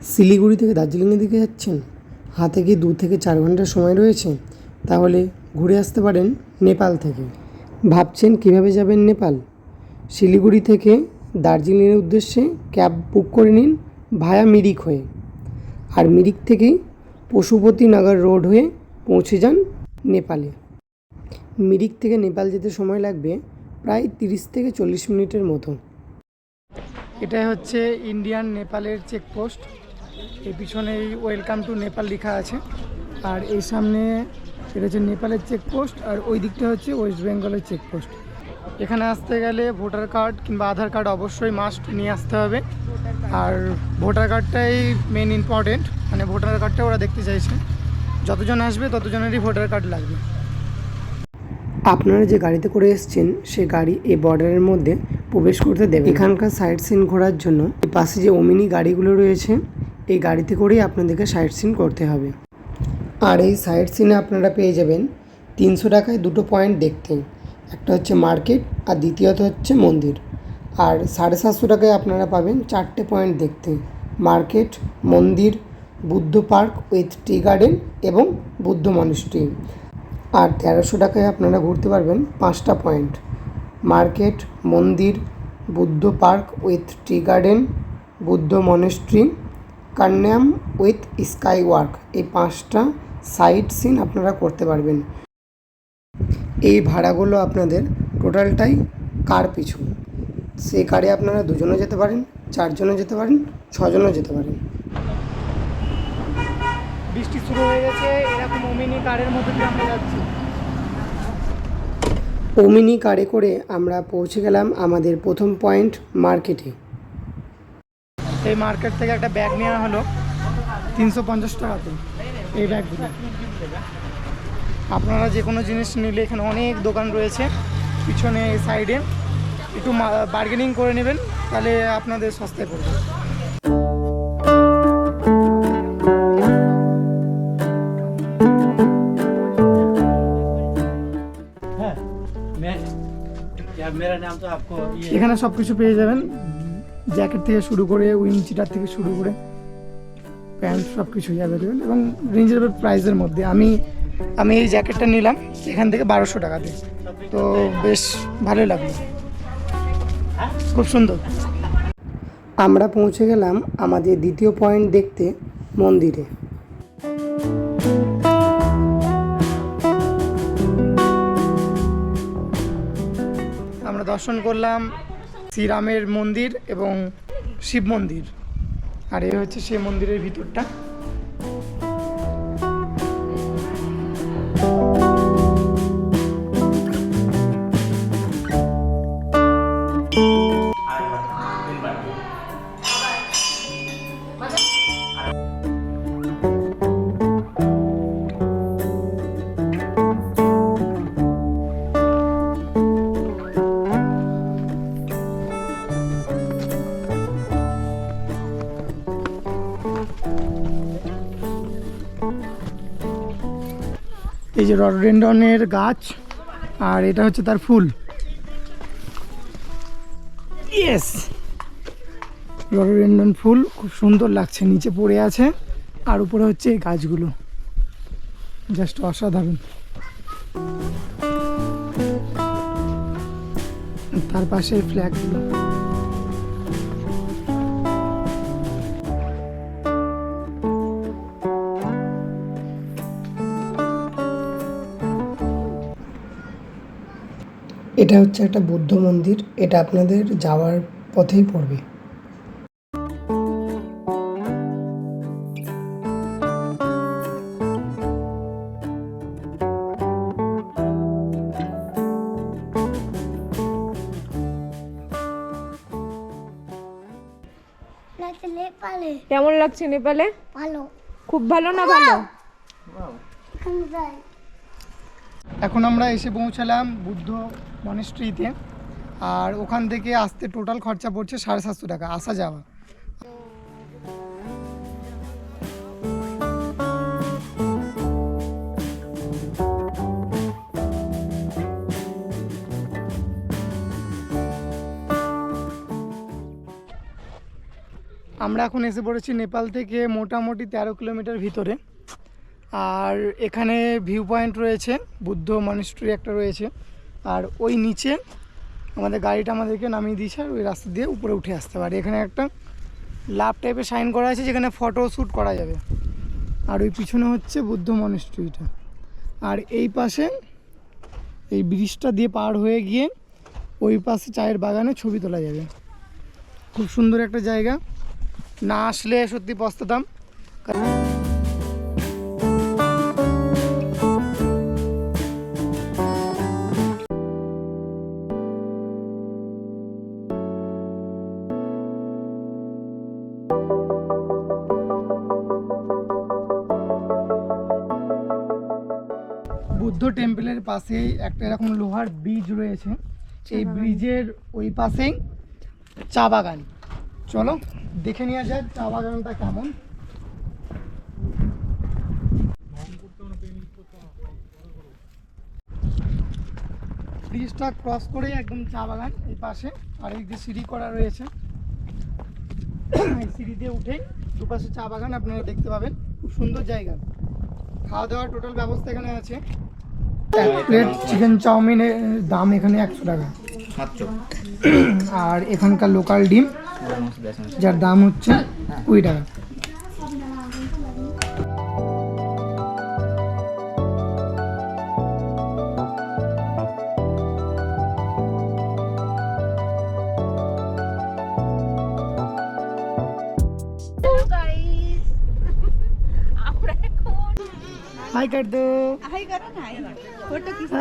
শিলিগুড়ি থেকে দার্জিলিংয়ের দিকে যাচ্ছেন, হাতে কি 2 থেকে 4 ঘন্টার সময় রয়েছে, তাহলে ঘুরে আসতে পারেন নেপাল থেকে। ভাবছেন কিভাবে যাবেন নেপাল? শিলিগুড়ি থেকে দার্জিলিংয়ের উদ্দেশ্যে ক্যাব বুক করে নিন ভায়া মিরিক হয়ে, আর মিরিক থেকেই পশুপতিনগর রোড হয়ে পৌঁছে যান নেপালে। মিরিক থেকে নেপাল যেতে সময় লাগবে প্রায় 30 থেকে 40 মিনিটের মতো। এটাই হচ্ছে ইন্ডিয়ান নেপালের চেকপোস্ট। এই পিছনে ওয়েলকাম টু নেপাল লেখা আছে, আর এই সামনে এটা হচ্ছে নেপালের চেকপোস্ট, আর ওই দিকটা হচ্ছে ওয়েস্ট বেঙ্গলের চেকপোস্ট। এখানে আসতে গেলে ভোটার কার্ড কিংবা আধার কার্ড অবশ্যই মাস্ট নিয়ে আসতে হবে, আর ভোটার কার্ডটাই মেন ইম্পর্টেন্ট, মানে ভোটার কার্ডটা ওরা দেখতে চাইছে। যতজন আসবে ততজনেরই ভোটার কার্ড লাগবে। আপনারা যে গাড়িতে করে এসেছেন সে গাড়ি এই বর্ডারের মধ্যে প্রবেশ করতে দেবে। এখানকার সাইট সিন ঘোরার জন্য পাশে যে ওমিনি গাড়িগুলো রয়েছে, এই গাড়িতে করেই আপনাদেরকে সাইট সিন করতে হবে। আর এই সাইট সিনে আপনারা পেয়ে যাবেন 300 টাকায় 2টো পয়েন্ট দেখতে। একটা হচ্ছে মার্কেট আর দ্বিতীয়ত হচ্ছে মন্দির। আর 750 টাকায় আপনারা পাবেন 4টে পয়েন্ট দেখতে: মার্কেট, মন্দির, Buddha park with tea garden এবং বুদ্ধ মনেস্ট্রি। আর 1300 টাকায় আপনারা ঘুরতে পারবেন 5টা পয়েন্ট: মার্কেট, মন্দির, Buddha park with tea garden, Buddha monastery, Kanyam with skywalk. এই 5টা সাইট সিন আপনারা করতে পারবেন। এই ভাড়াগুলো আপনাদের টোটালটাই কার পিছু। সেই কারে আপনারা 2জনও যেতে পারেন, 4জনও যেতে পারেন, 6জনও যেতে পারেন। বৃষ্টি শুরু হয়ে গেছে, এরকম ওমিনি কারের মধ্যে দিয়ে আমরা যাচ্ছি। ওমিনি কারে করে আমরা পৌঁছে গেলাম আমাদের প্রথম পয়েন্ট মার্কেটে। এই মার্কেট থেকে একটা ব্যাগ নেওয়া হলো 350 টাকাতে। এই ব্যাগগুলো আপনারা যে কোনো জিনিস নিলে এখানে অনেক দোকান রয়েছে, পিছনে সাইডে একটু বার্গেনিং করে নেবেন, তাহলে আপনাদের সস্তায় পড়বে। এখানে সব কিছু পেয়ে যাবেন, জ্যাকেট থেকে শুরু করে উইন্ড চিটার থেকে শুরু করে প্যান্ট সব কিছুই অ্যাভেলেবেল এবং রিজনেবল প্রাইসের মধ্যে। আমি এই জ্যাকেটটা নিলাম এখান থেকে 1200 টাকাতে, তো বেশ ভালোই লাগলো, খুব সুন্দর। আমরা পৌঁছে গেলাম আমাদের দ্বিতীয় পয়েন্ট দেখতে, মন্দিরে। আমরা দর্শন করলাম শ্রীরামের মন্দির এবং শিব মন্দির, আর এই হচ্ছে সেই মন্দিরের ভিতরটা। এই যে রডোডেন্ড্রনের গাছ, আর এটা হচ্ছে তার ফুল। ইয়েস, রডোডেন্ড্রন ফুল খুব সুন্দর লাগছে, নিচে পড়ে আছে, আর উপরে হচ্ছে এই গাছগুলো, জাস্ট অসাধারণ। তার পাশে ফ্ল্যাগগুলো। এটা হচ্ছে একটা বুদ্ধ মন্দির, এটা আপনাদের যাওয়ার পথেই পড়বে। কেমন লাগছে নেপালে? ভালো, খুব ভালো না ভালো? এখন আমরা এসে পৌঁছালাম বুদ্ধ মনেস্ট্রিতে, আর ওখান থেকে আসতে টোটাল খরচা পড়ছে 750 টাকা আসা যাওয়া। আমরা এখন এসে পড়েছি নেপাল থেকে মোটামুটি 13 কিলোমিটার ভিতরে। আর এখানে ভিউ পয়েন্ট রয়েছে, বুদ্ধ মনিস্ট্রি একটা রয়েছে। আর ওই নিচে আমাদের গাড়িটা আমাদেরকে নামিয়ে দিয়েছে, আর ওই রাস্তা দিয়ে উপরে উঠে আসতে পারে। এখানে একটা লাভ টাইপের সাইন করা আছে যেখানে ফটো শ্যুট করা যাবে। আর ওই পিছনে হচ্ছে বুদ্ধ মনিস্ট্রিটা। আর এই পাশে এই ব্রিজটা দিয়ে পার হয়ে গিয়ে ওই পাশে চায়ের বাগানে ছবি তোলা যাবে। খুব সুন্দর একটা জায়গা, না আসলে সত্যি পস্তাতাম। বুদ্ধ টেম্পলের পাশেই একটা এরকম লোহার ব্রিজ রয়েছে। এই ব্রিজের ওই পাশেই চা বাগান। চলো দেখে নেওয়া যাক চা বাগানটা কেমন। ব্রিজটা ক্রস করে একদম চা বাগান এই পাশে। আর এই যে সিঁড়ি করা রয়েছে, এই সিঁড়ি দিয়ে উঠেই দুপাশে চা বাগান আপনারা দেখতে পাবেন। খুব সুন্দর জায়গা, খাওয়া দাওয়ার টোটাল ব্যবস্থা এখানে আছে। এক প্লেট চিকেন চাউমিনের দাম এখানে 100 টাকা মাত্র। আর এখানকার লোকাল ডিম যার দাম হচ্ছে 20 টাকা। हाय कर दो, हाय करो ना, फोटो खींच।